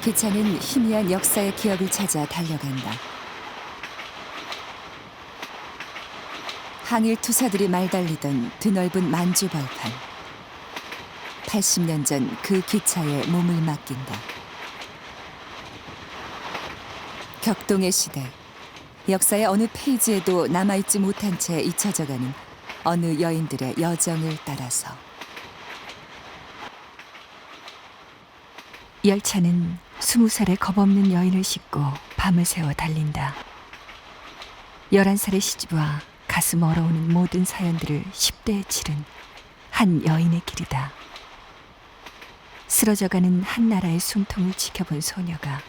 기차는 희미한 역사의 기억을 찾아 달려간다. 항일 투사들이 말달리던 드넓은 만주 벌판. 80년 전 그 기차에 몸을 맡긴다. 격동의 시대, 역사의 어느 페이지에도 남아있지 못한 채 잊혀져가는 어느 여인들의 여정을 따라서. 열차는 20살의 겁없는 여인을 싣고 밤을 새워 달린다. 11살의 시집와 가슴 얼어오는 모든 사연들을 10대에 치른 한 여인의 길이다. 쓰러져가는 한 나라의 숨통을 지켜본 소녀가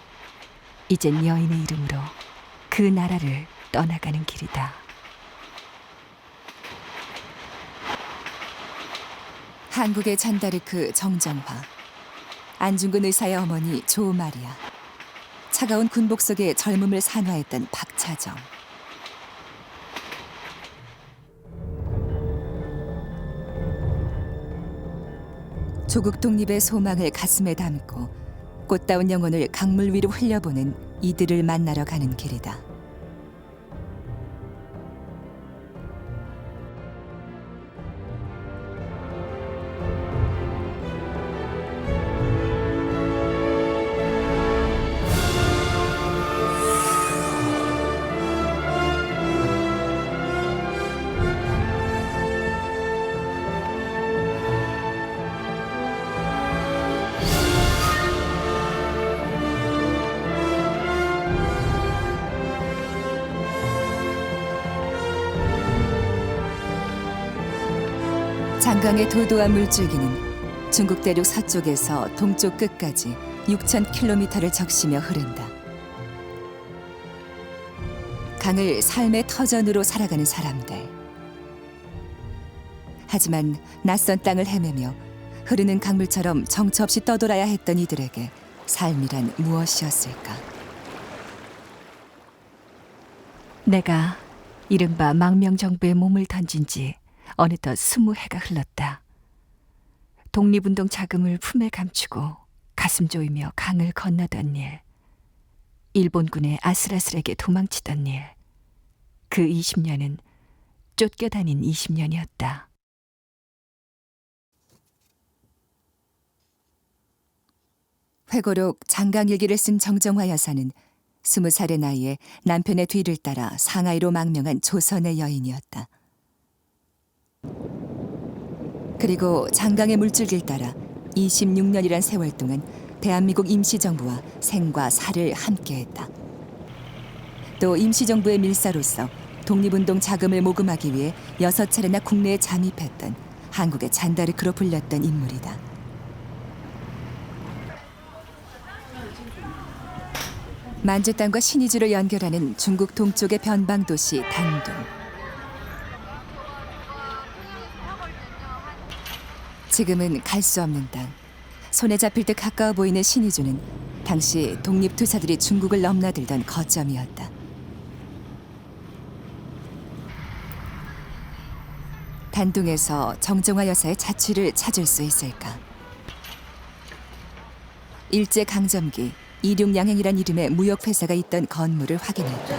이젠 여인의 이름으로 그 나라를 떠나가는 길이다. 한국의 잔다르크 정정화, 안중근 의사의 어머니 조마리아, 차가운 군복 속에 젊음을 산화했던 박차정. 조국 독립의 소망을 가슴에 담고 꽃다운 영혼을 강물 위로 흘려보낸 이들을 만나러 가는 길이다. 장강의 도도한 물줄기는 중국 대륙 서쪽에서 동쪽 끝까지 6,000km를 적시며 흐른다. 강을 삶의 터전으로 살아가는 사람들. 하지만 낯선 땅을 헤매며 흐르는 강물처럼 정처 없이 떠돌아야 했던 이들에게 삶이란 무엇이었을까? 내가 이른바 망명정부에 몸을 던진 지 어느덧 20해가 흘렀다. 독립운동 자금을 품에 감추고 가슴 조이며 강을 건너던 일, 일본군의 아슬아슬하게 도망치던 일, 그 20년은 쫓겨다닌 20년이었다. 회고록 장강일기를 쓴 정정화 여사는 20살의 나이에 남편의 뒤를 따라 상하이로 망명한 조선의 여인이었다. 그리고 장강의 물줄기를 따라 26년이란 세월 동안 대한민국 임시정부와 생과 사를 함께했다. 또 임시정부의 밀사로서 독립운동 자금을 모금하기 위해 6차례나 국내에 잠입했던 한국의 잔다르크로 불렸던 인물이다. 만주 땅과 신의주를 연결하는 중국 동쪽의 변방도시 단둥. 지금은 갈 수 없는 땅, 손에 잡힐 듯 가까워 보이는 신의주는 당시 독립투사들이 중국을 넘나들던 거점이었다. 단둥에서 정정화 여사의 자취를 찾을 수 있을까? 일제강점기 이륙양행이란 이름의 무역회사가 있던 건물을 확인했다.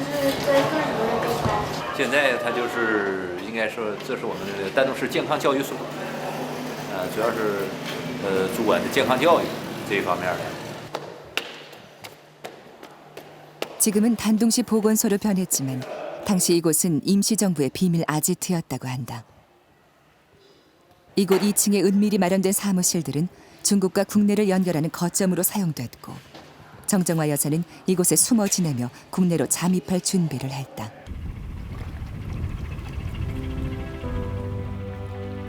现在它就是应该说这是我们的丹东市健康教育所，主要是主管的健康教育这一方面的。 지금은 단둥시 보건소로 변했지만 당시 이곳은 임시정부의 비밀 아지트였다고 한다. 이곳 2층에 은밀히 마련된 사무실들은 중국과 국내를 연결하는 거점으로 사용됐고 정정화 여사는 이곳에 숨어 지내며 국내로 잠입할 준비를 했다.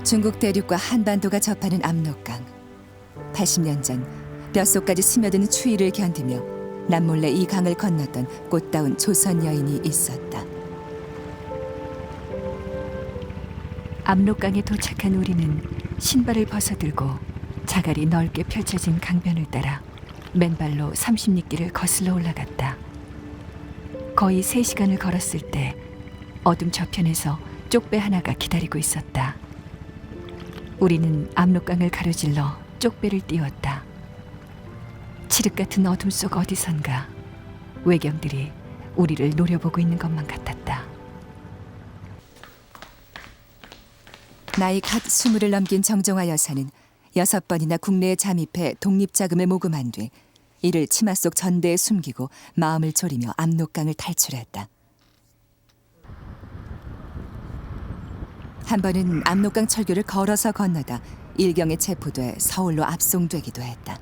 중국 대륙과 한반도가 접하는 압록강. 80년 전 뼛속까지 스며드는 추위를 견디며 남몰래 이 강을 건넜던 꽃다운 조선 여인이 있었다. 압록강에 도착한 우리는 신발을 벗어들고 자갈이 넓게 펼쳐진 강변을 따라 맨발로 30리길을 거슬러 올라갔다. 거의 3시간을 걸었을 때 어둠 저편에서 쪽배 하나가 기다리고 있었다. 우리는 압록강을 가로질러 쪽배를 띄웠다. 칠흑 같은 어둠 속 어디선가 외경들이 우리를 노려보고 있는 것만 같았다. 나이 갓 20을 넘긴 정정화 여사는 6번이나 국내에 잠입해 독립자금을 모금한 뒤 이를 치마 속 전대에 숨기고 마음을 졸이며 압록강을 탈출했다. 한 번은 압록강 철교를 걸어서 건너다 일경에 체포돼 서울로 압송되기도 했다.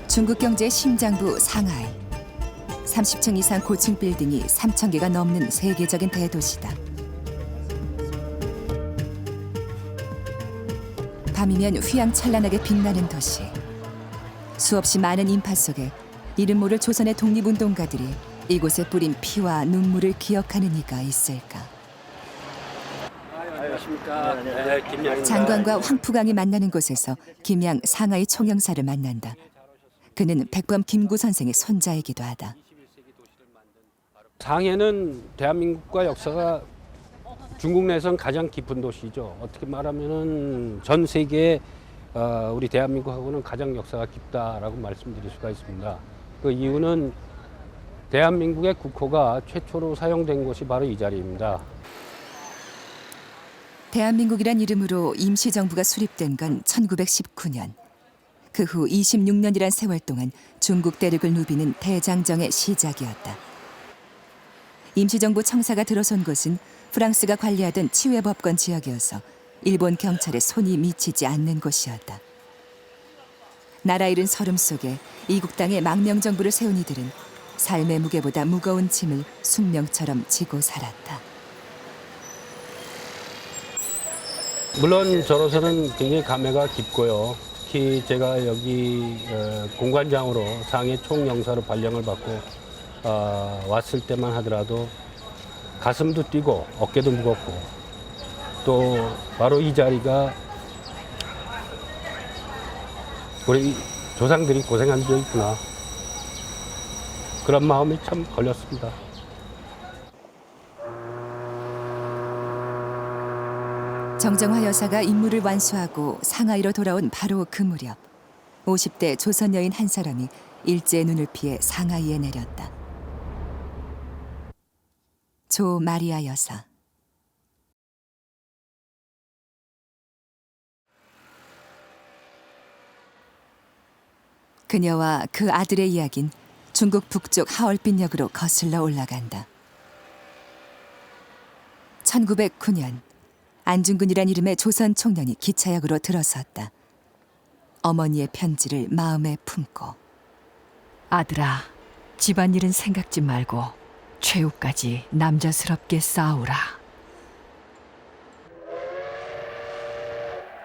중국 경제의 심장부 상하이. 30층 이상 고층 빌딩이 3,000개가 넘는 세계적인 대도시다. 밤이면 휘황찬란하게 빛나는 도시. 수없이 많은 인파 속에 이름 모를 조선의 독립운동가들이 이곳에 뿌린 피와 눈물을 기억하는 이가 있을까. 안녕하십니까. 네, 김양입니다. 장관과 황푸강이 만나는 곳에서 김양 상하이 총영사를 만난다. 그는 백범 김구 선생의 손자이기도 하다. 상해는 대한민국과 역사가 중국 내에선 가장 깊은 도시죠. 어떻게 말하면은 전 세계에 우리 대한민국하고는 가장 역사가 깊다라고 말씀드릴 수가 있습니다. 그 이유는 대한민국의 국호가 최초로 사용된 곳이 바로 이 자리입니다. 대한민국이란 이름으로 임시정부가 수립된 건 1919년. 그 후 26년이란 세월 동안 중국 대륙을 누비는 대장정의 시작이었다. 임시정부 청사가 들어선 곳은 프랑스가 관리하던 치외법권 지역이어서 일본 경찰의 손이 미치지 않는 곳이었다. 나라 잃은 서름 속에 이국 땅에 망명정부를 세운 이들은 삶의 무게보다 무거운 짐을 숙명처럼 지고 살았다. 물론 저로서는 굉장히 감회가 깊고요. 특히 제가 여기 공관장으로 상해 총영사로 발령을 받고 왔을 때만 하더라도 가슴도 뛰고 어깨도 무겁고 또 바로 이 자리가 우리 조상들이 고생한 적 있구나. 그런 마음이 참 걸렸습니다. 정정화 여사가 임무를 완수하고 상하이로 돌아온 바로 그 무렵 50대 조선 여인 한 사람이 일제의 눈을 피해 상하이에 내렸다. 조 마리아 여사. 그녀와 그 아들의 이야기는 중국 북쪽 하얼빈역으로 거슬러 올라간다. 1909년 안중근이란 이름의 조선 총련이 기차역으로 들어섰다. 어머니의 편지를 마음에 품고. 아들아, 집안일은 생각지 말고 최후까지 남자스럽게 싸우라.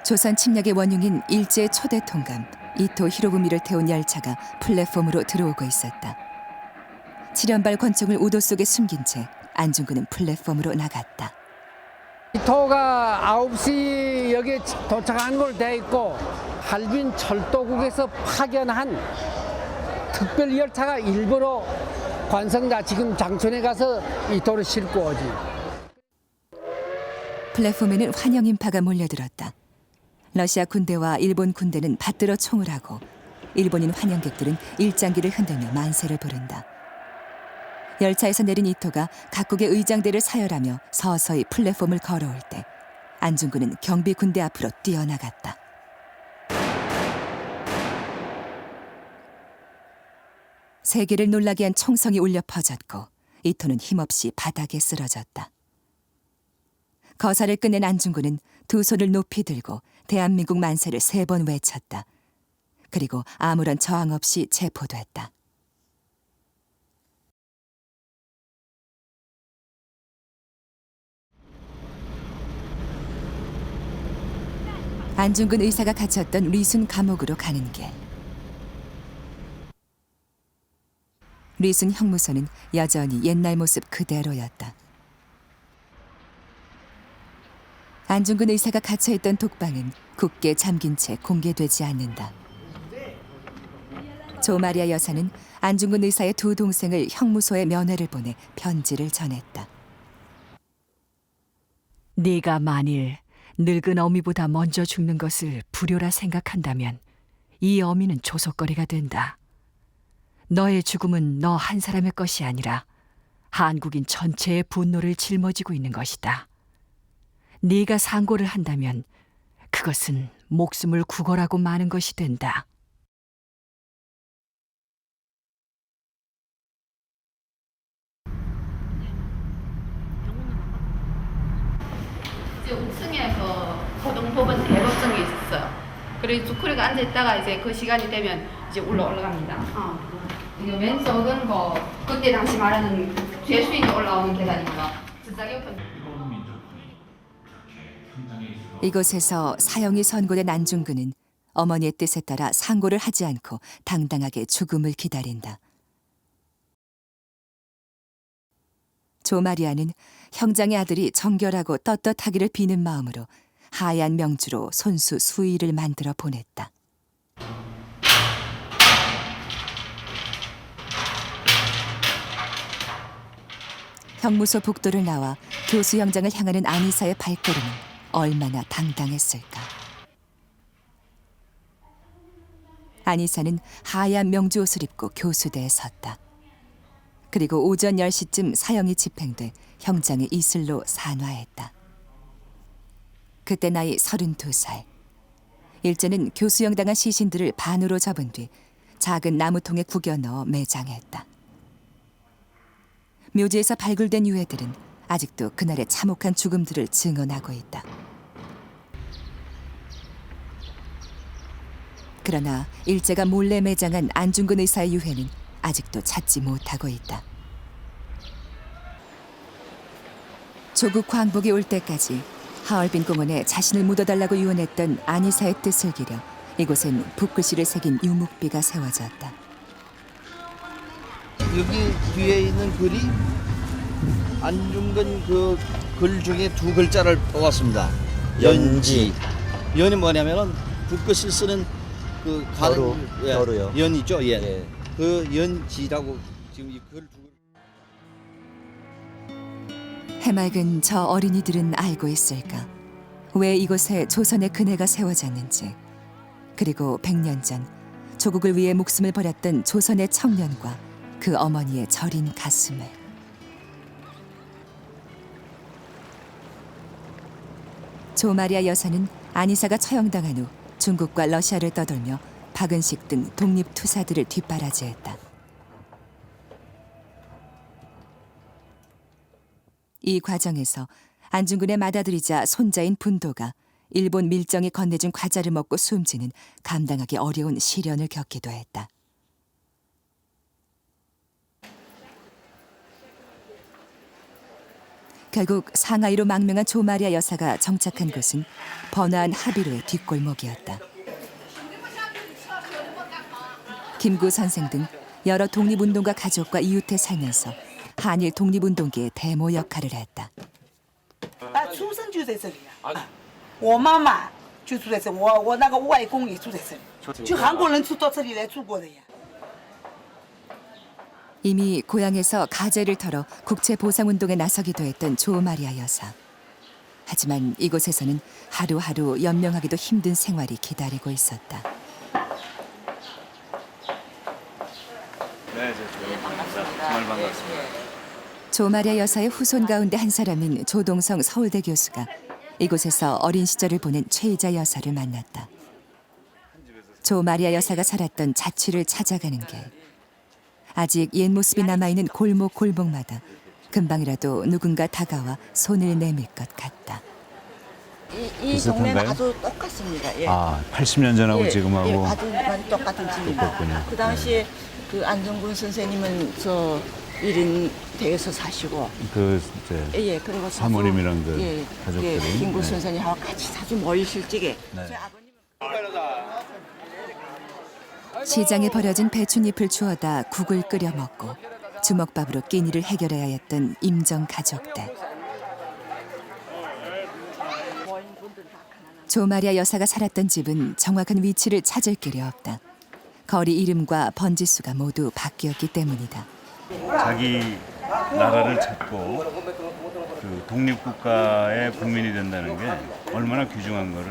조선 침략의 원흉인 일제의 초대 통감 이토 히로부미를 태운 열차가 플랫폼으로 들어오고 있었다. 7연발 권총을 우도 속에 숨긴 채 안중근은 플랫폼으로 나갔다. 이토가 9시 여기에 도착한 걸로 돼 있고 할빈 철도국에서 파견한 특별 열차가 일부러 관성자 지금 장촌에 가서 이토를 싣고 오지. 플랫폼에는 환영 인파가 몰려들었다. 러시아 군대와 일본 군대는 받들어 총을 하고 일본인 환영객들은 일장기를 흔들며 만세를 부른다. 열차에서 내린 이토가 각국의 의장대를 사열하며 서서히 플랫폼을 걸어올 때 안중근은 경비 군대 앞으로 뛰어나갔다. 세계를 놀라게 한 총성이 울려 퍼졌고 이토는 힘없이 바닥에 쓰러졌다. 거사를 끝낸 안중근은 두 손을 높이 들고 대한민국 만세를 3번 외쳤다. 그리고 아무런 저항 없이 체포됐다. 안중근 의사가 갇혔던 리순 감옥으로 가는 길. 리순 형무소는 여전히 옛날 모습 그대로였다. 안중근 의사가 갇혀있던 독방은 굳게 잠긴 채 공개되지 않는다. 조 마리아 여사는 안중근 의사의 두 동생을 형무소에 면회를 보내 편지를 전했다. 네가 만일 늙은 어미보다 먼저 죽는 것을 불효라 생각한다면 이 어미는 조속거리가 된다. 너의 죽음은 너 한 사람의 것이 아니라 한국인 전체의 분노를 짊어지고 있는 것이다. 네가 상고를 한다면 그것은 목숨을 구걸하고 마는 것이 된다. 이제 5층에서 고등법원 대법정이 있었어요. 그래서 주크리가 앉아있다가 이제 그 시간이 되면 이제 올라갑니다. 이게 왼쪽은 뭐 그때 당시 말하는 죄수인이 올라오는 계단이고요. 저쪽 옆은 이곳에서 사형이 선고된 안중근은 어머니의 뜻에 따라 상고를 하지 않고 당당하게 죽음을 기다린다. 조마리아는 형장의 아들이 정결하고 떳떳하기를 비는 마음으로 하얀 명주로 손수 수의를 만들어 보냈다. 형무소 복도를 나와 교수 형장을 향하는 안이사의 발걸음은 얼마나 당당했을까. 안이사는 하얀 명주 옷을 입고 교수대에 섰다. 그리고 오전 10시쯤 사형이 집행돼 형장의 이슬로 산화했다. 그때 나이 32살. 일제는 교수형당한 시신들을 반으로 접은 뒤 작은 나무통에 구겨 넣어 매장했다. 묘지에서 발굴된 유해들은 아직도 그날의 참혹한 죽음들을 증언하고 있다. 그러나 일제가 몰래 매장한 안중근 의사의 유해는 아직도 찾지 못하고 있다. 조국 광복이 올 때까지 하얼빈 공원에 자신을 묻어달라고 유언했던 안이사의 뜻을 기려 이곳엔 붓글씨를 새긴 유목비가 세워졌다. 여기 뒤에 있는 글이 안중근 그 글 중에 두 글자를 뽑았습니다. 연지. 연이 뭐냐면은 붓글씨 쓰는 그 벼루, 예, 벼루요. 연 있죠. 예. 예. 그 연지라고 지금 이 글 두 글. 해맑은 저 어린이들은 알고 있을까? 왜 이곳에 조선의 근해가 세워졌는지, 그리고 100년 전 조국을 위해 목숨을 버렸던 조선의 청년과 그 어머니의 저린 가슴을. 조마리아 여사는 안이사가 처형당한 후 중국과 러시아를 떠돌며 박은식 등 독립투사들을 뒷바라지했다. 이 과정에서 안중근의 맏아들이자 손자인 분도가 일본 밀정이 건네준 과자를 먹고 숨지는 감당하기 어려운 시련을 겪기도 했다. 결국 상하이로 망명한 조마리아 여사가 정착한 곳은 번화한 하비로의 뒷골목이었다. 김구 선생 등 여러 독립운동가 가족과 이웃해 살면서 한일 독립운동계의 대모 역할을 했다. 他出生就在这里啊。我妈妈就住在这，我那个外公也住在这里，就韩国人住到这里来住过的呀。 이미 고향에서 가재를 털어 국채 보상운동에 나서기도 했던 조마리아 여사. 하지만 이곳에서는 하루하루 연명하기도 힘든 생활이 기다리고 있었다. 네, 반갑습니다. 정말 반갑습니다. 조마리아 여사의 후손 가운데 한 사람인 조동성 서울대 교수가 이곳에서 어린 시절을 보낸 최희자 여사를 만났다. 조마리아 여사가 살았던 자취를 찾아가는 길. 아직 옛 모습이 남아있는 골목골목마다 금방이라도 누군가 다가와 손을 내밀 것 같다. 이 동네는 아주 똑같습니다. 예. 아, 80년 전하고 예, 지금하고 예, 아주 똑같은 집입니다. 똑같군요. 그 당시에 그 안정근 선생님은 저 1인 대에서 사시고 그 예, 그리고 사모님이랑 그 가족들이 김구 네. 선생님하고 같이 자주 모이실 적에 네. 저희 아버님은 시장에 버려진 배춧잎을 주워다 국을 끓여 먹고 주먹밥으로 끼니를 해결해야 했던 임정 가족들. 조마리아 여사가 살았던 집은 정확한 위치를 찾을 길이 없다. 거리 이름과 번지수가 모두 바뀌었기 때문이다. 자기 나라를 찾고 그 독립국가의 국민이 된다는 게 얼마나 귀중한 거를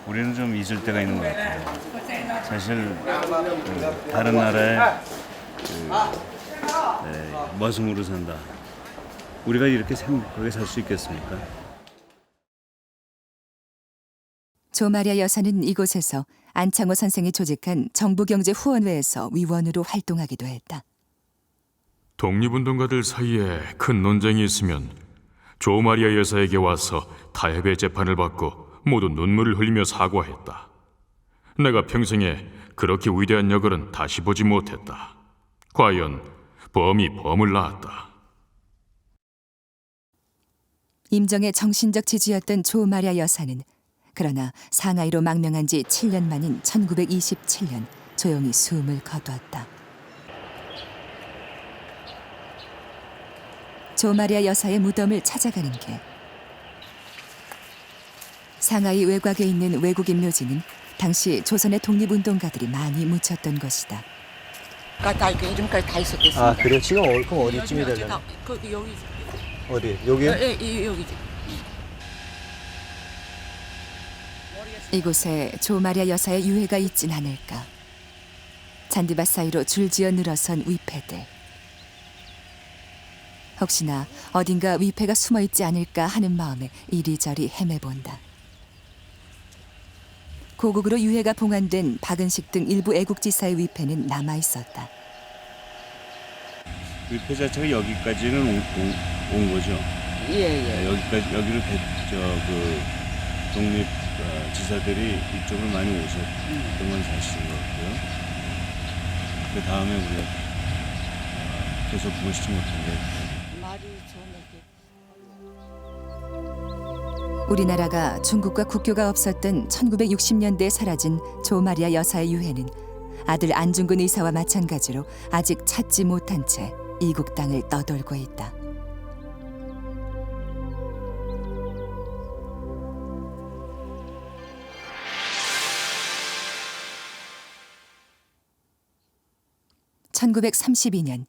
우리는 좀 잊을 때가 있는 것 같아요. 사실 다른 나라의 머슴으로 산다. 우리가 이렇게 행복하게 살 수 있겠습니까? 조마리아 여사는 이곳에서 안창호 선생이 조직한 정부경제후원회에서 위원으로 활동하기도 했다. 독립운동가들 사이에 큰 논쟁이 있으면 조마리아 여사에게 와서 타협의 재판을 받고 모두 눈물을 흘리며 사과했다. 내가 평생에 그렇게 위대한 역을은 다시 보지 못했다. 과연 범이 범을 낳았다. 임정의 정신적 지주였던 조마리아 여사는 그러나 상하이로 망명한 지 7년 만인 1927년 조용히 숨을 거두었다. 조마리아 여사의 무덤을 찾아가는 길. 상하이 외곽에 있는 외국인 묘지는 당시 조선의 독립운동가들이 많이 묻혔던 것이다. 다 이름까지 다 있었겠습니다. 아 그래요? 지금 그럼 어디쯤이 되려나? 거기 여기. 어디? 여기요? 예, 여기지. 이곳에 조마리아 여사의 유해가 있진 않을까. 잔디밭 사이로 줄지어 늘어선 위패들. 혹시나 어딘가 위패가 숨어 있지 않을까 하는 마음에 이리저리 헤매본다. 고국으로 유해가 봉안된 박은식 등 일부 애국지사의 위패는 남아 있었다. 위패 자체가 여기까지는 온 거죠. 예. 여기를 독립 지사들이 이쪽을 많이 오셨던 건 사실인 것 같고요. 그 다음에 우리가 계속 보시지 못한 게 말이 좋네. 우리나라가 중국과 국교가 없었던 1960년대에 사라진 조마리아 여사의 유해는 아들 안중근 의사와 마찬가지로 아직 찾지 못한 채 이국 땅을 떠돌고 있다. (1932년)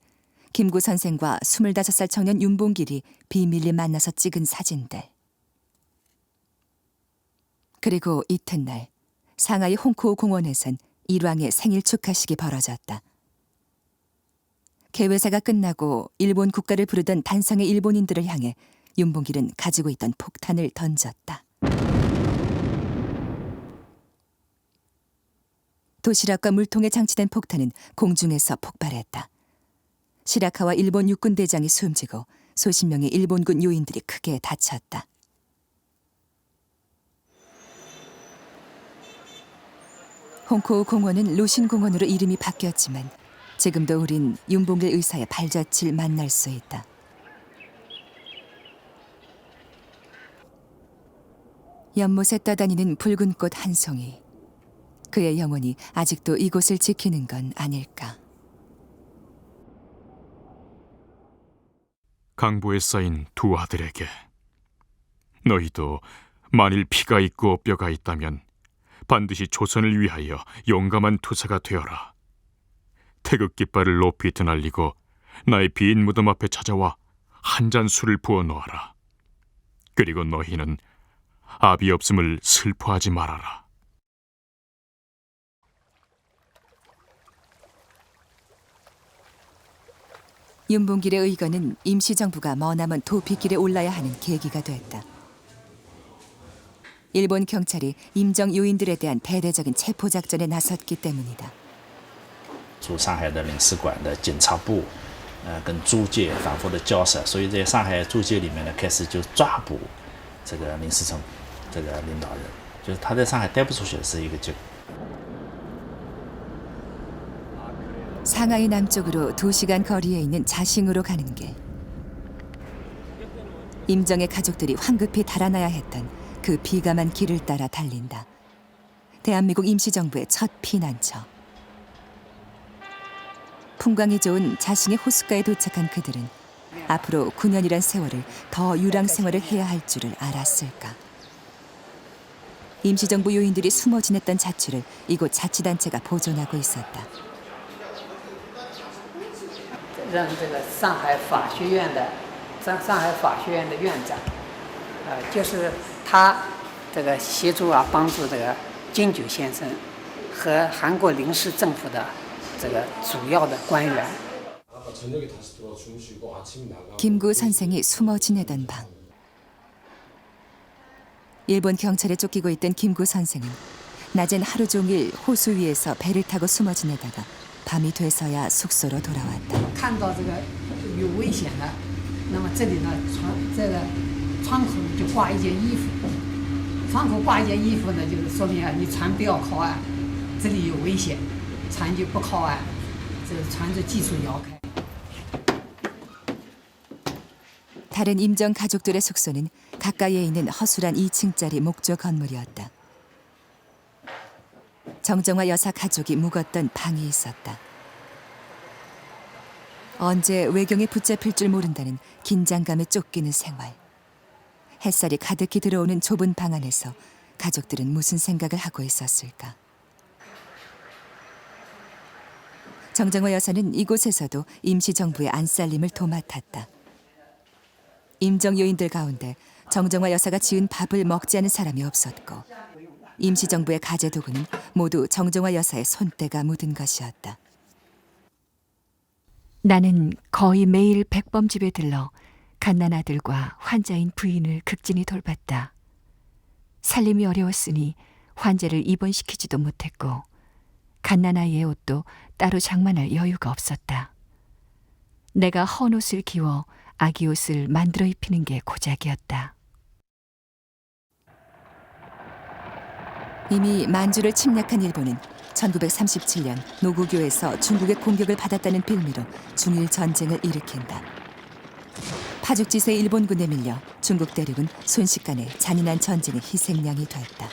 김구 선생과 25살 청년 윤봉길이 비밀리 만나서 찍은 사진들. 그리고 이튿날 상하이 홍코우 공원에선 일왕의 생일 축하식이 벌어졌다. 개회사가 끝나고 일본 국가를 부르던 단성의 일본인들을 향해 윤봉길은 가지고 있던 폭탄을 던졌다. 도시락과 물통에 장치된 폭탄은 공중에서 폭발했다. 시라카와 일본 육군 대장이 숨지고 수십 명의 일본군 요인들이 크게 다쳤다. 홍코우 공원은 루신 공원으로 이름이 바뀌었지만 지금도 우린 윤봉길 의사의 발자취를 만날 수 있다. 연못에 떠다니는 붉은 꽃 한 송이. 그의 영혼이 아직도 이곳을 지키는 건 아닐까. 강보에 쌓인 두 아들에게 너희도 만일 피가 있고 뼈가 있다면 반드시 조선을 위하여 용감한 투사가 되어라. 태극 깃발을 높이 드날리고 나의 빈 무덤 앞에 찾아와 한 잔 술을 부어 놓아라. 그리고 너희는 아비 없음을 슬퍼하지 말아라. 윤봉길의 의거는 임시정부가 머나먼 도피길에 올라야 하는 계기가 됐다. 일본 경찰이 임정 요인들에 대한 대대적인 체포작전에 나섰기 때문이다. 驻上海的领事馆的警察部，跟租界反复的交涉，所以在上海租界里面呢，开始就抓捕这个林世成这个领导人，就是他在上海待不出去是一个结果。 상하이 남쪽으로 2시간 거리에 있는 자싱으로 가는 길. 임정의 가족들이 황급히 달아나야 했던 그 비감한 길을 따라 달린다. 대한민국 임시정부의 첫 피난처. 풍광이 좋은 자싱의 호숫가에 도착한 그들은 앞으로 9년이란 세월을 더 유랑 생활을 해야 할 줄을 알았을까. 임시정부 요인들이 숨어 지냈던 자취를 이곳 자치단체가 보존하고 있었다. 让这个上海法学院的上海法学院的院长，就是他这个协助帮助这个金九先生和韩国临时政府的这个主要的官员。 김구 선생이 숨어 지내던 방. 일본 경찰에 쫓기고 있던 김구 선생은 낮엔 하루 종일 호수 위에서 배를 타고 숨어 지내다가 밤이 돼서야 숙소로 돌아왔다. 看到这个有危险了，那么这里呢，这个窗口就挂一件衣服，窗口挂一件衣服呢，就是说明你船不要靠岸，这里有危险，船就不靠岸，这个船就技术摇开。 다른 임정 가족들의 숙소는 가까이에 있는 허술한 2층짜리 목조 건물이었다. 정정화 여사 가족이 묵었던 방이 있었다. 언제 외경에 붙잡힐 줄 모른다는 긴장감에 쫓기는 생활. 햇살이 가득히 들어오는 좁은 방 안에서 가족들은 무슨 생각을 하고 있었을까. 정정화 여사는 이곳에서도 임시정부의 안살림을 도맡았다. 임정 요인들 가운데 정정화 여사가 지은 밥을 먹지 않은 사람이 없었고 임시정부의 가재도구는 모두 정정화 여사의 손때가 묻은 것이었다. 나는 거의 매일 백범집에 들러 갓난아들과 환자인 부인을 극진히 돌봤다. 살림이 어려웠으니 환자를 입원시키지도 못했고 갓난아이의 옷도 따로 장만할 여유가 없었다. 내가 헌 옷을 기워 아기 옷을 만들어 입히는 게 고작이었다. 이미 만주를 침략한 일본은 1937년 노구교에서 중국의 공격을 받았다는 빌미로 중일 전쟁을 일으킨다. 파죽지세의 일본군에 밀려 중국 대륙은 순식간에 잔인한 전쟁의 희생양이 됐다.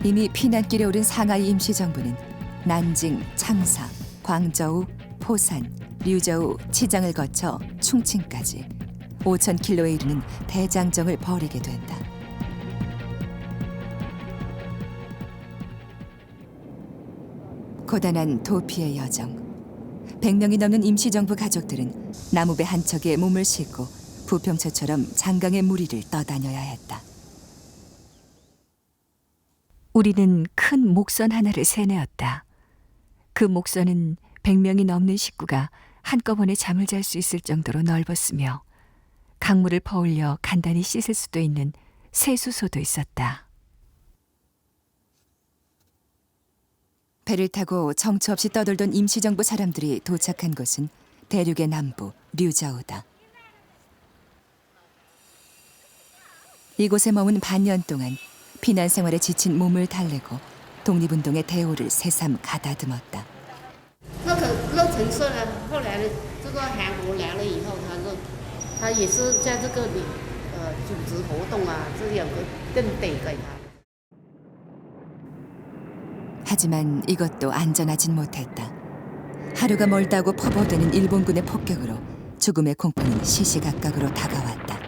이미 피난길에 오른 상하이 임시정부는 난징, 창사, 광저우, 포산, 류저우, 치장을 거쳐 충칭까지 5,000킬로에 이르는 대장정을 벌이게 된다. 고단한 도피의 여정. 100명이 넘는 임시정부 가족들은 나무배 한 척에 몸을 싣고 부평초처럼 장강의 무리를 떠다녀야 했다. 우리는 큰 목선 하나를 세내었다. 그 목선은 100명이 넘는 식구가 한꺼번에 잠을 잘 수 있을 정도로 넓었으며 강물을 퍼올려 간단히 씻을 수도 있는 세수소도 있었다. 배를 타고 정처 없이 떠돌던 임시정부 사람들이 도착한 곳은 대륙의 남부 류저우다. 이곳에 머문 반년 동안 피난 생활에 지친 몸을 달래고 독립운동의 대오를 새삼 가다듬었다. 那热忱社呢，后来呢，这个韩国来了以后，他也是在这个里组织活动啊，这有个更得给他。 하지만 이것도 안전하진 못했다. 하루가 멀다고 퍼부어대는 일본군의 폭격으로 죽음의 공포는 시시각각으로 다가왔다.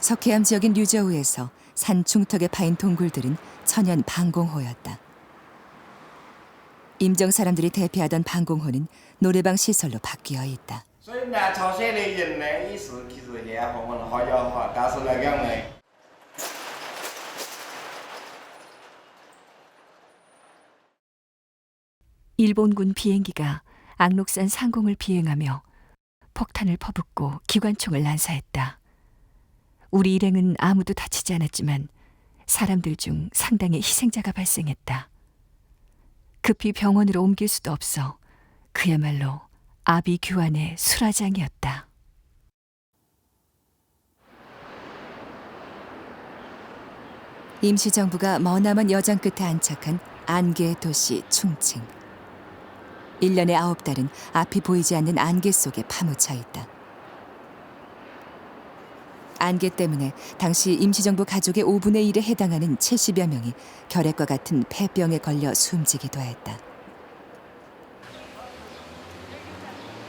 석회암 지역인 류저우에서 산 중턱에 파인 동굴들은 천연 방공호였다. 임정 사람들이 대피하던 방공호는 노래방 시설로 바뀌어 있다. 일본군 비행기가 악록산 상공을 비행하며 폭탄을 퍼붓고 기관총을 난사했다. 우리 일행은 아무도 다치지 않았지만 사람들 중 상당히 희생자가 발생했다. 급히 병원으로 옮길 수도 없어 그야말로 아비규환의 수라장이었다. 임시정부가 머나먼 여정 끝에 안착한 안개의 도시 충칭. 1년에 9달은 앞이 보이지 않는 안개 속에 파묻혀 있다. 안개 때문에 당시 임시정부 가족의 5분의 1에 해당하는 70여 명이 결핵과 같은 폐병에 걸려 숨지기도 했다.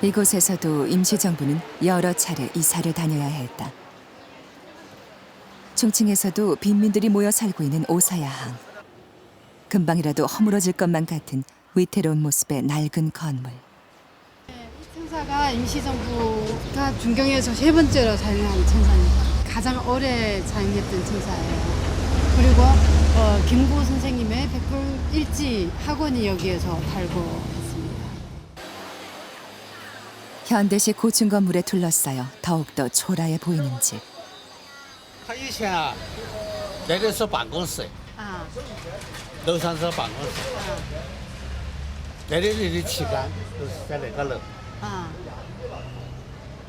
이곳에서도 임시정부는 여러 차례 이사를 다녀야 했다. 충칭에서도 빈민들이 모여 살고 있는 오사야항. 금방이라도 허물어질 것만 같은 위태로운 모습의 낡은 건물. 청사가 임시정부가 중경에서 세 번째로 사용한 청사입니다. 가장 오래 사용했던 청사예요. 그리고 김구 선생님의 백불일지 학원이 여기에서 달고 있습니다. 현대식 고층 건물에 둘러싸여 더욱더 초라해 보이는 집. 他以前啊，这里是办公室，楼上是办公室，这里的旗杆都是在那个楼，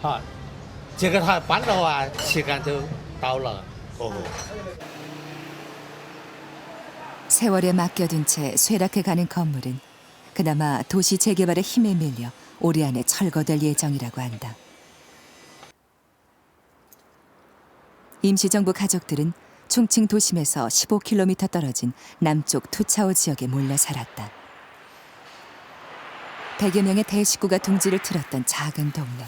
好，结果他搬了啊，旗杆都倒了，세월에 맡겨둔 채 쇠락해가는 건물은 그나마 도시 재개발의 힘에 밀려 올해 안에 철거될 예정이라고 한다. 임시정부 가족들은 충칭 도심에서 15km 떨어진 남쪽 투차오 지역에 몰려 살았다. 100여 명의 대식구가 둥지를 틀었던 작은 동네.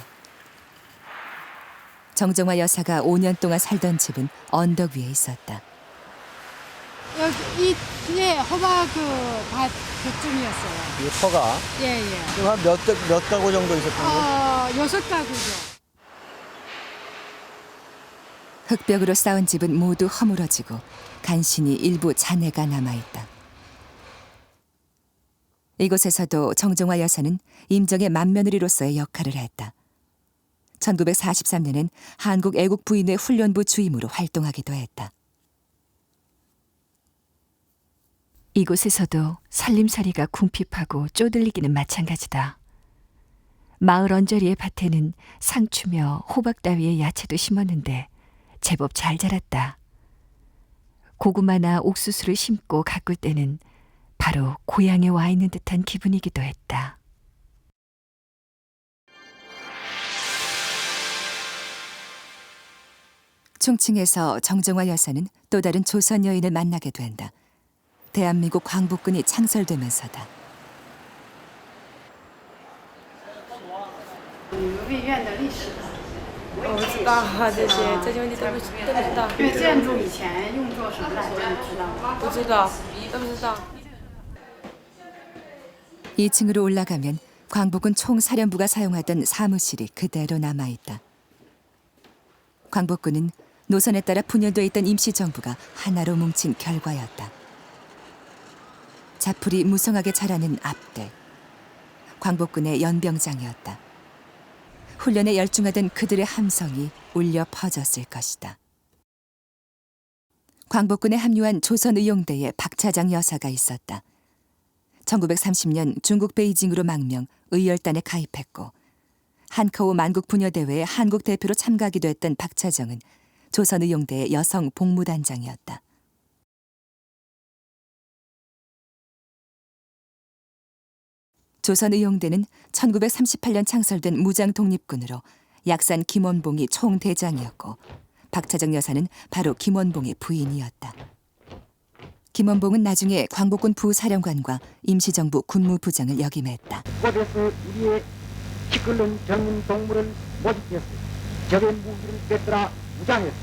정정화 여사가 5년 동안 살던 집은 언덕 위에 있었다. 여기 예, 호박 밭 그쯤이었어요. 이 터가 예. 지금 한 몇 가구 정도 있었던 거예요? 6가구죠. 흙벽으로 쌓은 집은 모두 허물어지고 간신히 일부 잔해가 남아있다. 이곳에서도 정정화 여사는 임정의 맏며느리로서의 역할을 했다. 1943년엔 한국 애국 부인회 훈련부 주임으로 활동하기도 했다. 이곳에서도 살림살이가 궁핍하고 쪼들리기는 마찬가지다. 마을 언저리의 밭에는 상추며 호박 따위의 야채도 심었는데 제법 잘 자랐다. 고구마나 옥수수를 심고 가꿀 때는 바로 고향에 와 있는 듯한 기분이기도 했다. 충칭에서 정정화 여사는 또 다른 조선 여인을 만나게 된다. 대한민국 광복군이 창설되면서다. 我不知道啊，这些问题都不知道。因为建筑以前用作什么来着？你知道吗？不知道，都不知道。 2층으로 올라가면 광복군 총사령부가 사용하던 사무실이 그대로 남아있다. 광복군은 노선에 따라 분열돼 있던 임시정부가 하나로 뭉친 결과였다. 자풀이 무성하게 자라는 앞대. 광복군의 연병장이었다. 훈련에 열중하던 그들의 함성이 울려 퍼졌을 것이다. 광복군에 합류한 조선의용대에 박차장 여사가 있었다. 1930년 중국 베이징으로 망명 의열단에 가입했고 한커우 만국분여대회에 한국 대표로 참가하기도 했던 박차정은 조선의용대의 여성 복무단장이었다. 조선의용대는 1938년 창설된 무장독립군으로 약산 김원봉이 총대장이었고 박차정 여사는 바로 김원봉의 부인이었다. 김원봉은 나중에 광복군 부사령관과 임시정부 군무부장을 역임했다. 이곳에서 우리의 키 끓는 젊은 동물을 모집해서 적의 무기를 꿰뚫어 무장해서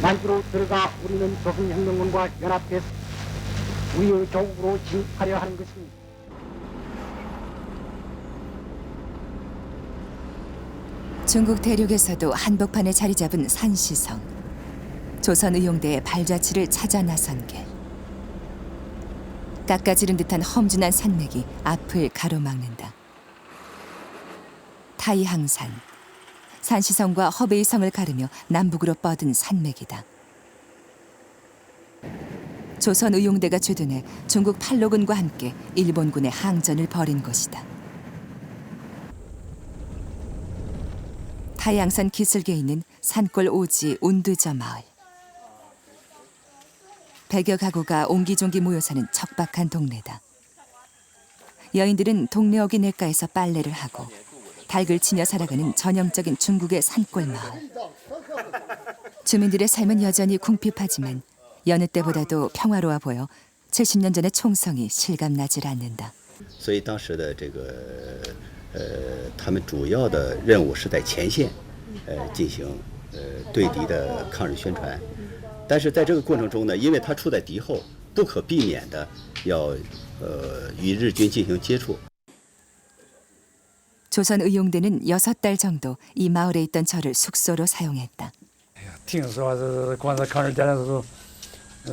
만주로 들어가 우리는 조선혁명군과 연합해서 우리의 조국으로 진입하려 하는 것입니다. 중국 대륙에서도 한복판에 자리 잡은 산시성. 조선의용대의 발자취를 찾아 나선 길. 깎아지른 듯한 험준한 산맥이 앞을 가로막는다. 타이항산. 산시성과 허베이성을 가르며 남북으로 뻗은 산맥이다. 조선의용대가 주둔해 중국 팔로군과 함께 일본군의 항전을 벌인 곳이다. 타이항산 기슭에 있는 산골 오지 운두저 마을. 100여 가구가 옹기종기 모여 사는 척박한 동네다. 여인들은 동네 어귀 냇가에서 빨래를 하고 닭을 치며 살아가는 전형적인 중국의 산골 마을. 주민들의 삶은 여전히 궁핍하지만 여느 때보다도 평화로워 보여 70년 전의 총성이 실감나질 않는다. 所以当时的这个他们主要的任务是在前线进行对敌的抗日宣传。但是在这个过程中呢，因为他处在敌后，不可避免的要与日军进行接触。 조선 의용대는 6달 정도 이 마을에 있던 절을 숙소로 사용했다. 听说是光是抗日战争的时候，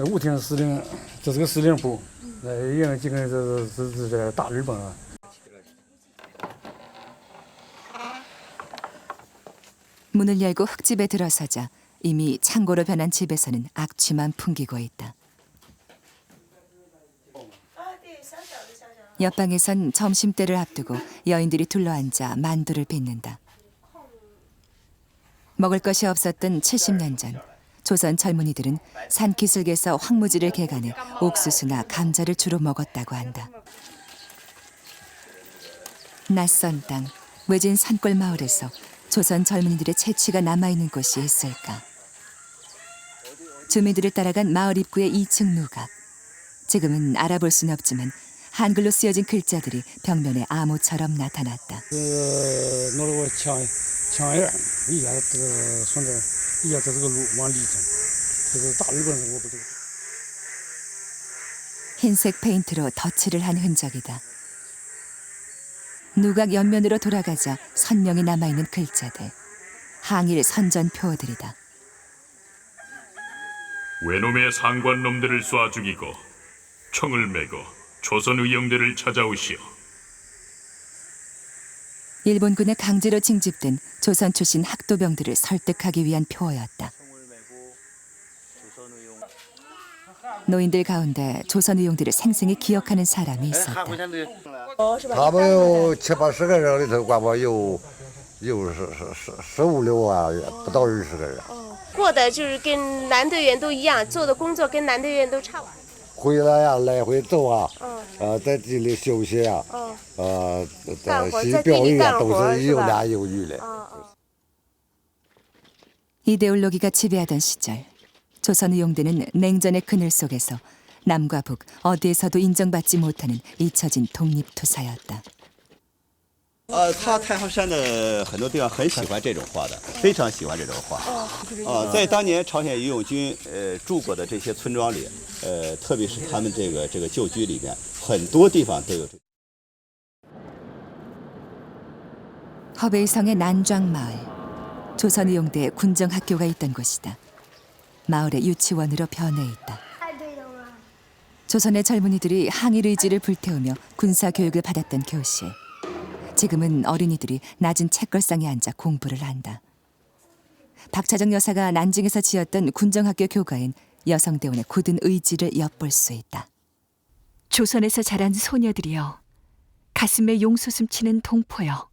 务厅司令这是个司令部，应就跟这大日本啊。 문을 열고 흙집에 들어서자 이미 창고로 변한 집에서는 악취만 풍기고 있다. 옆방에선 점심때를 앞두고 여인들이 둘러앉아 만두를 빚는다. 먹을 것이 없었던 70년 전 조선 젊은이들은 산기슭에서 황무지를 개간해 옥수수나 감자를 주로 먹었다고 한다. 낯선 땅, 외진 산골 마을에서 조선 젊은이들의 채취가 남아있는 곳이 있을까? 주민들을 따라간 마을 입구의 2층 누각. 지금은 알아볼 수는 없지만 한글로 쓰여진 글자들이 벽면에 암호처럼 나타났다. 노르고 창에 이야 손에 이야这个路往里头，这个大日本人我不知道。 흰색 페인트로 덧칠을 한 흔적이다. 누각 옆면으로 돌아가자 선명히 남아있는 글자들. 항일 선전표어들이다. 외놈의 상관놈들을 쏴 죽이고 총을 메고 조선 의용대를 찾아오시오. 일본군에 강제로 징집된 조선 출신 학도병들을 설득하기 위한 표어였다. 노인들 가운데 조선 의용들을 생생히 기억하는 사람이 있었다. 他们有7、80个人里头，管不有15、16啊，不到20个人。过的就是跟男队员都一样，做的工作跟男队员都差不多。回来呀，来回走啊，在地里休息啊，洗表育啊，都是有男有女的。 이데올로기가 지배하던 시절, 조선 의용대는 냉전의 그늘 속에서 남과 북 어디에서도 인정받지 못하는 잊혀진 독립투사였다. 他太行山的很多地方很喜欢这种画的，非常喜欢这种画。在当年朝鲜义勇军住过的这些村庄里，特别是他们这个旧居里面，很多地方都有。 허베이성의 난좌마을, 조선 의용대 군정학교가 있던 곳이다. 마을의 유치원으로 변해 있다. 조선의 젊은이들이 항일 의지를 불태우며 군사 교육을 받았던 교실. 지금은 어린이들이 낮은 책걸상에 앉아 공부를 한다. 박차정 여사가 난징에서 지었던 군정학교 교가엔 여성대원의 굳은 의지를 엿볼 수 있다. 조선에서 자란 소녀들이여, 가슴에 용솟음 치는 동포여,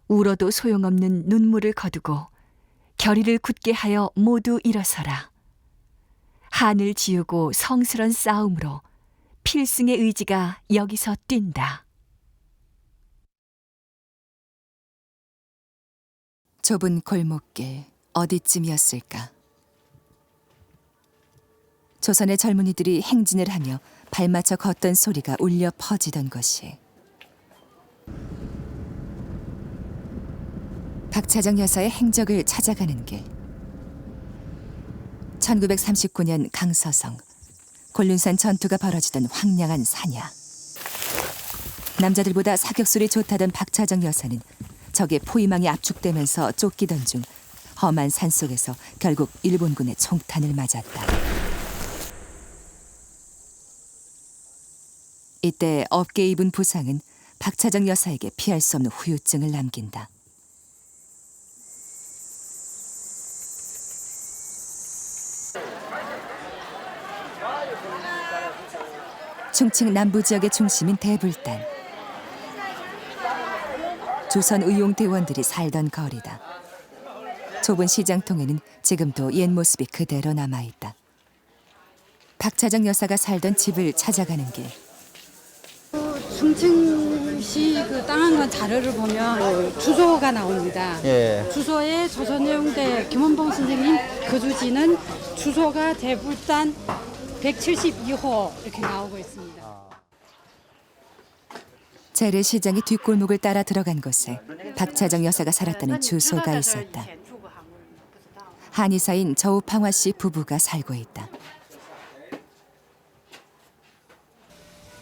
울어도 소용없는 눈물을 거두고 결의를 굳게 하여 모두 일어서라. 한을 지우고 성스런 싸움으로 필승의 의지가 여기서 뛴다. 좁은 골목길 어디쯤이었을까? 조선의 젊은이들이 행진을 하며 발맞춰 걷던 소리가 울려 퍼지던 것이. 박차정 여사의 행적을 찾아가는 길. 1939년 강서성, 곤륜산 전투가 벌어지던 황량한 산야. 남자들보다 사격술이 좋다던 박차정 여사는 적의 포위망에 압축되면서 쫓기던 중 험한 산속에서 결국 일본군의 총탄을 맞았다. 이때 어깨에 입은 부상은 박차정 여사에게 피할 수 없는 후유증을 남긴다. 충칭 남부 지역의 중심인 대불단. 조선 의용 대원들이 살던 거리다. 좁은 시장통에는 지금도 옛 모습이 그대로 남아있다. 박차정 여사가 살던 집을 찾아가는 길. 충칭시 그 땅한건 자료를 보면 주소가 나옵니다. 예. 주소에 조선의용대 김원봉 선생님 거주지는 주소가 대불단 172호 이렇게 나오고 있습니다. 재래시장의 뒷골목을 따라 들어간 곳에 박차정 여사가 살았다는 주소가 있었다. 한의사인 저우팡화 씨 부부가 살고 있다.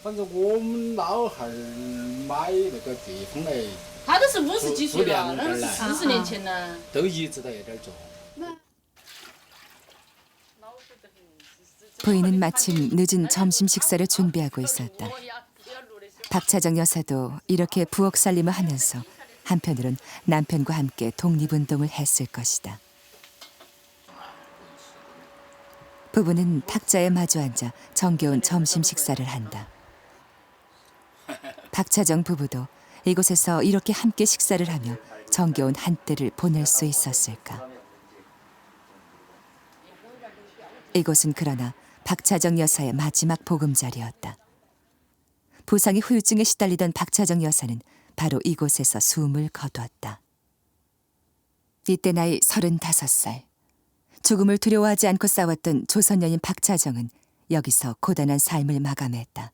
反正我们老汉儿买那个地方来，他都是50几岁了，那是来40年前了。都一直在这儿种。 부인은 마침 늦은 점심 식사를 준비하고 있었다. 박차정 여사도 이렇게 부엌 살림을 하면서 한편으론 남편과 함께 독립운동을 했을 것이다. 부부는 탁자에 마주 앉아 정겨운 점심 식사를 한다. 박차정 부부도 이곳에서 이렇게 함께 식사를 하며 정겨운 한때를 보낼 수 있었을까. 이곳은 그러나 박차정 여사의 마지막 보금자리였다. 부상의 후유증에 시달리던 박차정 여사는 바로 이곳에서 숨을 거두었다. 이때 나이 35살. 죽음을 두려워하지 않고 싸웠던 조선여인 박차정은 여기서 고단한 삶을 마감했다.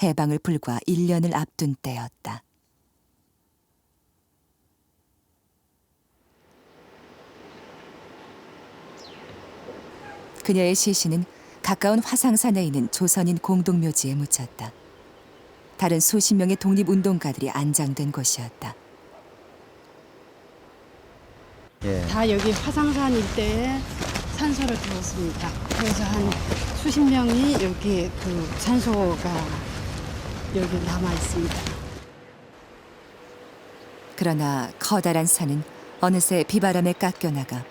해방을 불과 1년을 앞둔 때였다. 그녀의 시신은 가까운 화상산에 있는 조선인 공동묘지에 묻혔다. 다른 수십 명의 독립운동가들이 안장된 곳이었다. 다 여기 화상산 일대에 산소를 두었습니다. 그래서 한 수십 명이 여기 그 산소가 여기 남아 있습니다. 그러나 커다란 산은 어느새 비바람에 깎여나가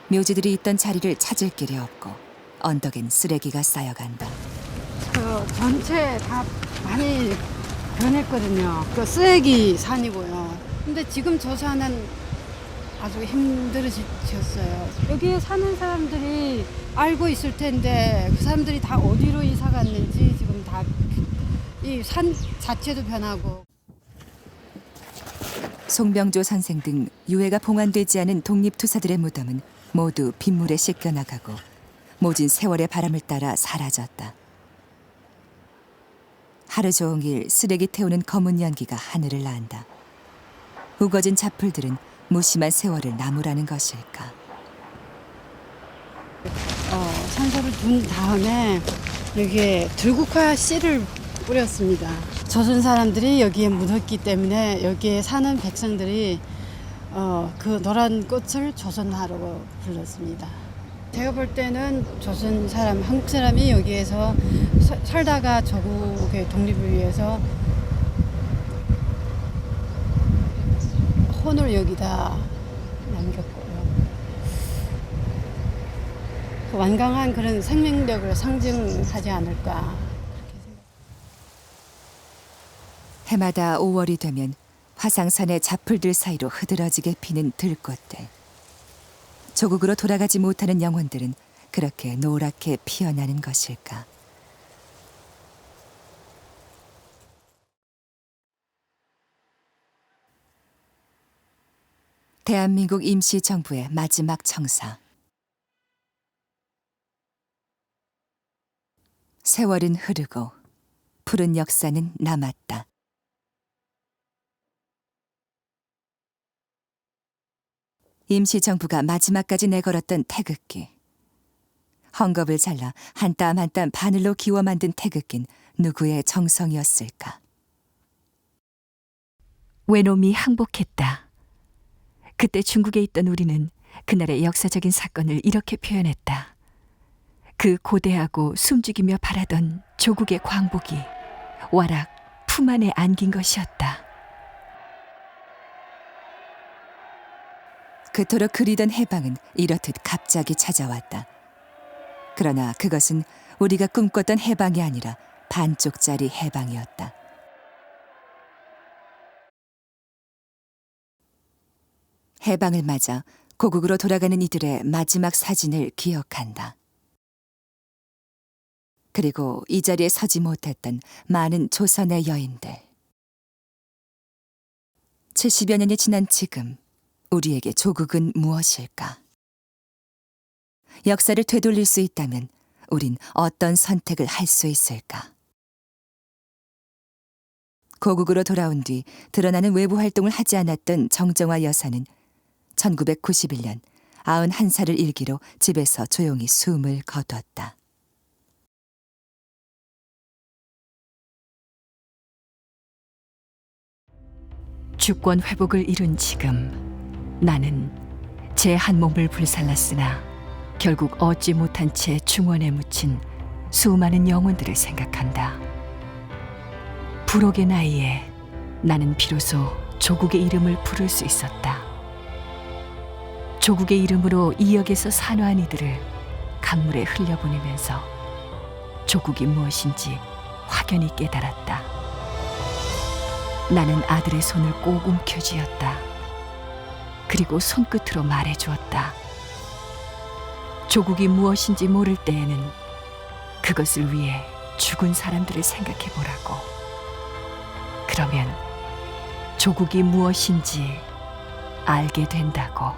묘지들이 있던 자리를 찾을 길이 없고 언덕엔 쓰레기가 쌓여간다. 전체 다 많이 변했거든요. 그 쓰레기 산이고요. 근데 지금 저 산은 아주 힘들어졌어요. 여기에 사는 사람들이 알고 있을 텐데 그 사람들이 다 어디로 이사 갔는지 지금 다 이 산 자체도 변하고. 송병조 선생 등 유해가 봉안되지 않은 독립투사들의 무덤은 모두 빗물에 씻겨나가고 모진 세월의 바람을 따라 사라졌다. 하루 종일 쓰레기 태우는 검은 연기가 하늘을 난다. 우거진 잡풀들은 무심한 세월을 나무라는 것일까. 산소를 둔 다음에 여기에 들국화 씨를 뿌렸습니다. 조선 사람들이 여기에 묻었기 때문에 여기에 사는 백성들이 그 노란 꽃을 조선화라고 불렀습니다. 제가 볼 때는 조선 사람, 한국 사람이 여기에서 살다가 조국의 독립을 위해서 혼을 여기다 남겼고요. 그 완강한 그런 생명력을 상징하지 않을까. 해마다 5월이 되면 화상산의 잡풀들 사이로 흐드러지게 피는 들꽃들. 조국으로 돌아가지 못하는 영혼들은 그렇게 노랗게 피어나는 것일까. 대한민국 임시정부의 마지막 청사. 세월은 흐르고 푸른 역사는 남았다. 임시정부가 마지막까지 내걸었던 태극기. 헝겊을 잘라 한 땀 한 땀 바늘로 기워 만든 태극기는 누구의 정성이었을까. 외놈이 항복했다. 그때 중국에 있던 우리는 그날의 역사적인 사건을 이렇게 표현했다. 그 고대하고 숨죽이며 바라던 조국의 광복이 와락 품 안에 안긴 것이었다. 그토록 그리던 해방은 이렇듯 갑자기 찾아왔다. 그러나 그것은 우리가 꿈꿨던 해방이 아니라 반쪽짜리 해방이었다. 해방을 맞아 고국으로 돌아가는 이들의 마지막 사진을 기억한다. 그리고 이 자리에 서지 못했던 많은 조선의 여인들. 70여 년이 지난 지금 우리에게 조국은 무엇일까? 역사를 되돌릴 수 있다면 우린 어떤 선택을 할 수 있을까? 고국으로 돌아온 뒤 드러나는 외부 활동을 하지 않았던 정정화 여사는 1991년 91살을 일기로 집에서 조용히 숨을 거두었다. 주권 회복을 이룬 지금 나는 제 한 몸을 불살랐으나 결국 얻지 못한 채 중원에 묻힌 수많은 영혼들을 생각한다. 불혹의 나이에 나는 비로소 조국의 이름을 부를 수 있었다. 조국의 이름으로 이역에서 산화한 이들을 강물에 흘려보내면서 조국이 무엇인지 확연히 깨달았다. 나는 아들의 손을 꼭 움켜쥐었다. 그리고 손끝으로 말해주었다. 조국이 무엇인지 모를 때에는 그것을 위해 죽은 사람들을 생각해보라고. 그러면 조국이 무엇인지 알게 된다고.